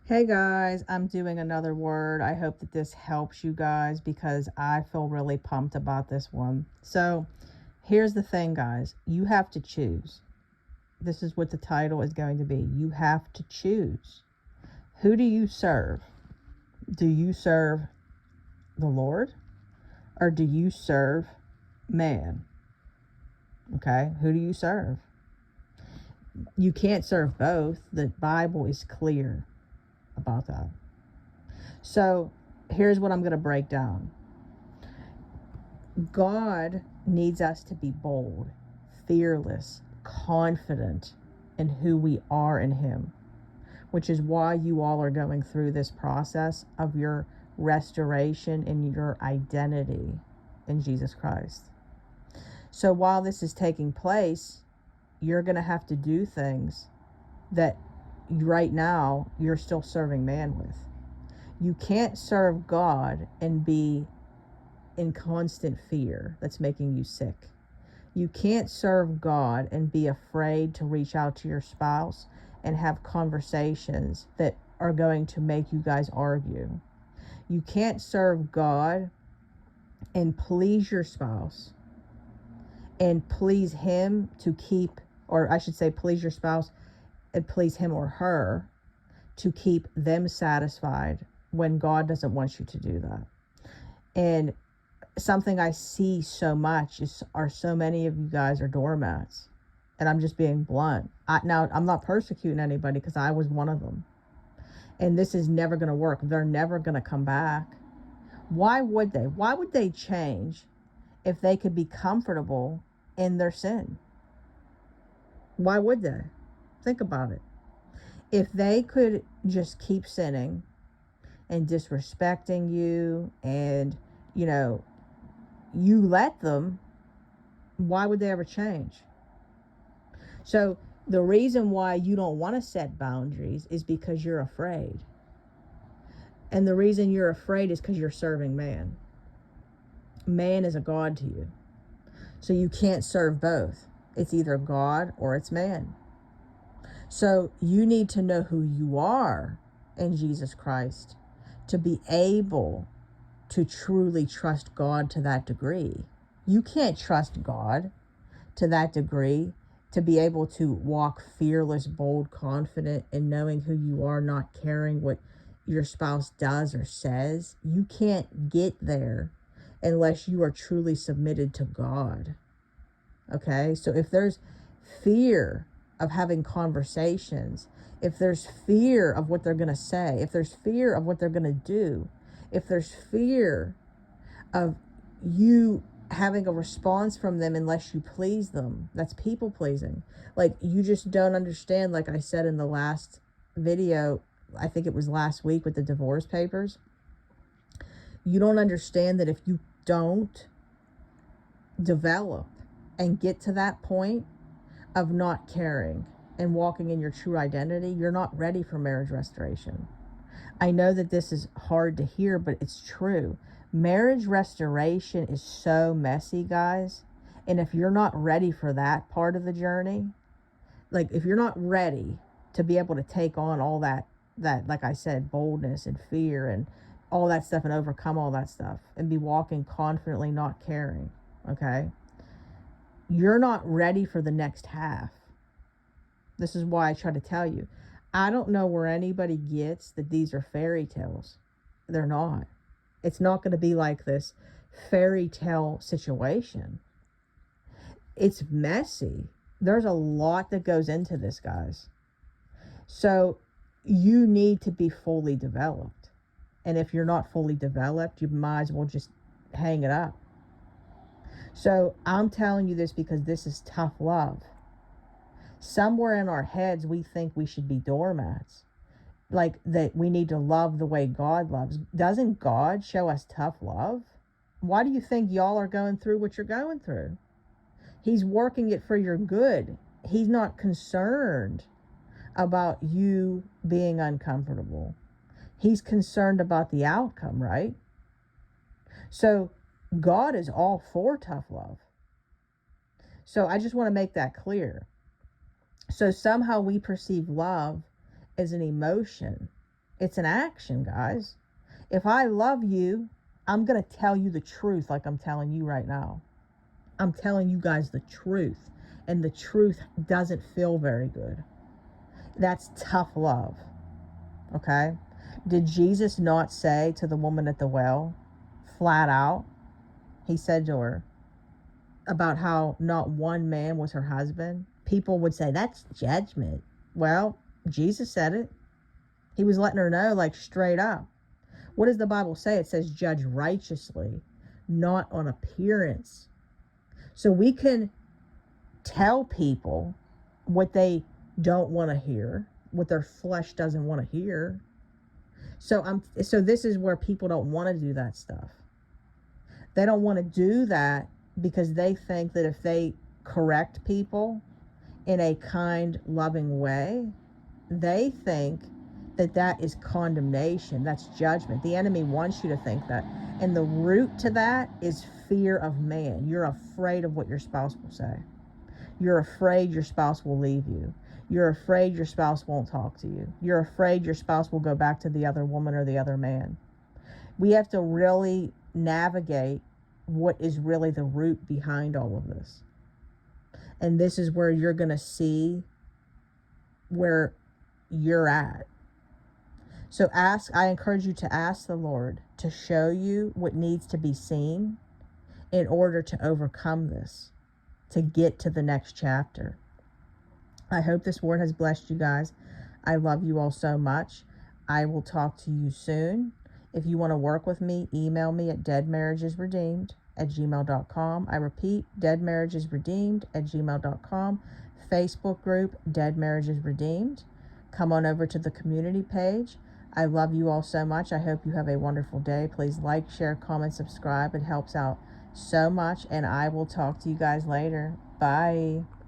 Hey guys, I'm doing another word. I hope that this helps you guys because I feel really pumped about this one. So, here's the thing, guys. You have to choose. This is what the title is going to be. You have to choose. Who do you serve? Do you serve the Lord or do you serve man? Okay? Who do you serve? You can't serve both. The Bible is clear about that. So, here's what I'm going to break down. God needs us to be bold, fearless, confident in who we are in Him, which is why you all are going through this process of your restoration and your identity in Jesus Christ. So while this is taking place, you're going to have to do things that right now you're still serving man with. You can't serve God and be in constant fear that's making you sick. You can't serve God and be afraid to reach out to your spouse and have conversations that are going to make you guys argue. You can't serve God and please your spouse and please him to keep, or I should say, please your spouse and please him or her to keep them satisfied when God doesn't want you to do that. And something I see so much are so many of you guys are doormats, and I'm just being blunt. Now I'm not persecuting anybody because I was one of them, and this is never going to work. They're never going to come back. Why would they? Why would they change if they could be comfortable in their sin? Why would they? Think about it. If they could just keep sinning and disrespecting you and you let them, why would they ever change? So the reason why you don't want to set boundaries is because you're afraid. And the reason you're afraid is because you're serving man. Man is a god to you. So you can't serve both. It's either God or it's man. So you need to know who you are in Jesus Christ to be able to truly trust God to that degree. You can't trust God to that degree to be able to walk fearless, bold, confident in knowing who you are, not caring what your spouse does or says. You can't get there unless you are truly submitted to God. Okay? So if there's fear of having conversations, if there's fear of what they're going to say, if there's fear of what they're going to do, if there's fear of you having a response from them unless you please them, that's people pleasing. Like, you just don't understand. Like I said in the last video, I think it was last week with the divorce papers, you don't understand that if you don't develop and get to that point of not caring and walking in your true identity, you're not ready for marriage restoration. I know that this is hard to hear, but it's true. Marriage restoration is so messy, guys. And if you're not ready for that part of the journey, like if you're not ready to be able to take on all that, like I said, boldness and fear and all that stuff and overcome all that stuff and be walking confidently, not caring, okay? You're not ready for the next half. This is why I try to tell you. I don't know where anybody gets that these are fairy tales. They're not. It's not going to be like this fairy tale situation. It's messy. There's a lot that goes into this, guys. So you need to be fully developed. And if you're not fully developed, you might as well just hang it up. So I'm telling you this because this is tough love. Somewhere in our heads, we think we should be doormats. Like that we need to love the way God loves. Doesn't God show us tough love? Why do you think y'all are going through what you're going through? He's working it for your good. He's not concerned about you being uncomfortable. He's concerned about the outcome, right? So God is all for tough love. So I just want to make that clear. So somehow we perceive love as an emotion It's an action, guys. If I love you, I'm going to tell you the truth like I'm telling you right now. I'm telling you guys the truth. And the truth doesn't feel very good. That's tough love. Okay? Did Jesus not say to the woman at the well, flat out, he said to her about how not one man was her husband? People would say, that's judgment. Well, Jesus said it. He was letting her know, like, straight up. What does the Bible say? It says, judge righteously, not on appearance. So we can tell people what they don't want to hear, what their flesh doesn't want to hear. So this is where people don't want to do that stuff. They don't want to do that because they think that if they correct people in a kind, loving way, they think that that is condemnation. That's judgment. The enemy wants you to think that. And the root to that is fear of man. You're afraid of what your spouse will say. You're afraid your spouse will leave you. You're afraid your spouse won't talk to you. You're afraid your spouse will go back to the other woman or the other man. We have to really navigate what is really the root behind all of this. And this is where you're going to see where you're at. So I encourage you to ask the Lord to show you what needs to be seen in order to overcome this, to get to the next chapter. I hope this word has blessed you guys. I love you all so much. I will talk to you soon. If you want to work with me, email me at deadmarriagesredeemed@gmail.com. I repeat, deadmarriagesredeemed@gmail.com. Facebook group, Dead Marriages Redeemed. Come on over to the community page. I love you all so much. I hope you have a wonderful day. Please like, share, comment, subscribe. It helps out so much. And I will talk to you guys later. Bye.